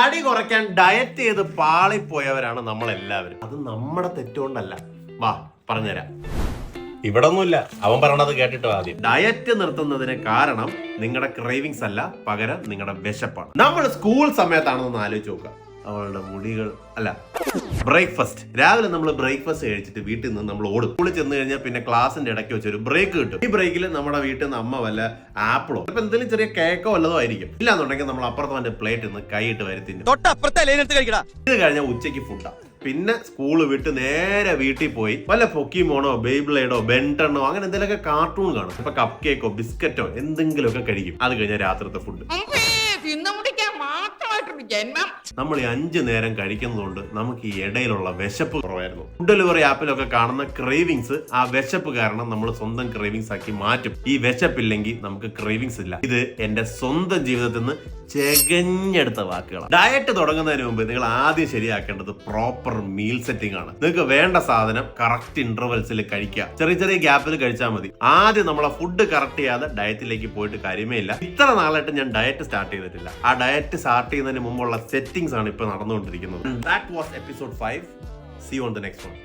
തടി കുറയ്ക്കാൻ ഡയറ്റ് ചെയ്ത് പാളിപ്പോയവരാണ് നമ്മളെല്ലാവരും. അത് നമ്മുടെ തെറ്റുകൊണ്ടല്ല. വാ പറഞ്ഞുതരാം. ഇവിടെ ഒന്നുമില്ല, അവൻ പറയണത് കേട്ടിട്ടോ ആദ്യം. ഡയറ്റ് നിർത്തുന്നതിന് കാരണം നിങ്ങളുടെ ക്രേവിങ്സ് അല്ല, പകരം നിങ്ങളുടെ വിശപ്പാണ്. നമ്മൾ സ്കൂൾ സമയത്താണെന്ന് ആലോചിച്ച് നോക്കുക. അവളുടെ മുടികൾ അല്ല, ബ്രേക്ക്ഫാസ്റ്റ്. രാവിലെ നമ്മൾ ബ്രേക്ക്ഫാസ്റ്റ് കഴിച്ചിട്ട് വീട്ടിൽ നിന്ന് നമ്മൾ ഓടും. സ്കൂളിൽ ചെന്ന് കഴിഞ്ഞാൽ പിന്നെ ക്ലാസിന്റെ ഇടയ്ക്ക് വെച്ചൊരു ബ്രേക്ക് കിട്ടും. ഈ ബ്രേക്കിൽ നമ്മുടെ വീട്ടിൽ നിന്ന് അമ്മ വല്ല ആപ്പിളോ ഇപ്പൊ എന്തെങ്കിലും ചെറിയ കേക്കോ വല്ലതോ ആയിരിക്കും. ഇല്ലാന്നുണ്ടെങ്കിൽ നമ്മൾ അപ്പുറത്തെ പ്ലേറ്റിൽ നിന്ന് കൈയിട്ട് വരുത്തിണ്ട്. ഇത് കഴിഞ്ഞാൽ ഉച്ചയ്ക്ക് ഫുഡാ. പിന്നെ സ്കൂള് വിട്ട് നേരെ വീട്ടിൽ പോയി വല്ല പൊക്കിമോണോ ബേബിളേഡോ ബെൻടണോ അങ്ങനെ എന്തെങ്കിലുമൊക്കെ കാർട്ടൂൺ കാണും. ഇപ്പൊ കപ്പ് കേക്കോ ബിസ്ക്കറ്റോ എന്തെങ്കിലുമൊക്കെ കഴിക്കും. അത് കഴിഞ്ഞാൽ രാത്രിത്തെ ഫുഡ്. നമ്മൾ ഈ 5 നേരം കഴിക്കുന്നതുകൊണ്ട് നമുക്ക് ഈ ഇടയിലുള്ള വിശപ്പ് കുറവായിരുന്നു. ഫുഡ് ഡെലിവറി ആപ്പിലൊക്കെ കാണുന്ന ക്രേവിങ്സ് ആ വിശപ്പ് കാരണം നമ്മൾ സ്വന്തം ക്രേവിങ്സ് ആക്കി മാറ്റും. ഈ വിശപ്പില്ലെങ്കിൽ നമുക്ക് ക്രേവിങ്സ് ഇല്ല. ഇത് എന്റെ സ്വന്തം ജീവിതത്തിൽ നിന്ന് ചെകഞ്ഞെടുത്ത വാക്കുകളാണ്. ഡയറ്റ് തുടങ്ങുന്നതിന് മുമ്പ് നിങ്ങൾ ആദ്യം ശരിയാക്കേണ്ടത് പ്രോപ്പർ മീൽ സെറ്റിംഗ് ആണ്. നിങ്ങൾക്ക് വേണ്ട സാധനം കറക്റ്റ് ഇന്റർവെൽസിൽ കഴിക്കുക. ചെറിയ ചെറിയ ഗ്യാപ്പിൽ കഴിച്ചാൽ മതി. ആദ്യം നമ്മളെ ഫുഡ് കറക്റ്റ് ചെയ്യാതെ ഡയറ്റിലേക്ക് പോയിട്ട് കാര്യമേ ഇല്ല. ഇത്ര നാളായിട്ട് ഞാൻ ഡയറ്റ് സ്റ്റാർട്ട് ചെയ്തിട്ടില്ല. ആ ഡയറ്റ് സ്റ്റാർട്ട് ചെയ്യുന്നതിന് മുമ്പുള്ള സെറ്റിംഗ്സ് ആണ് ഇപ്പൊ നടന്നുകൊണ്ടിരിക്കുന്നത്. That was episode 5. See you on the next one.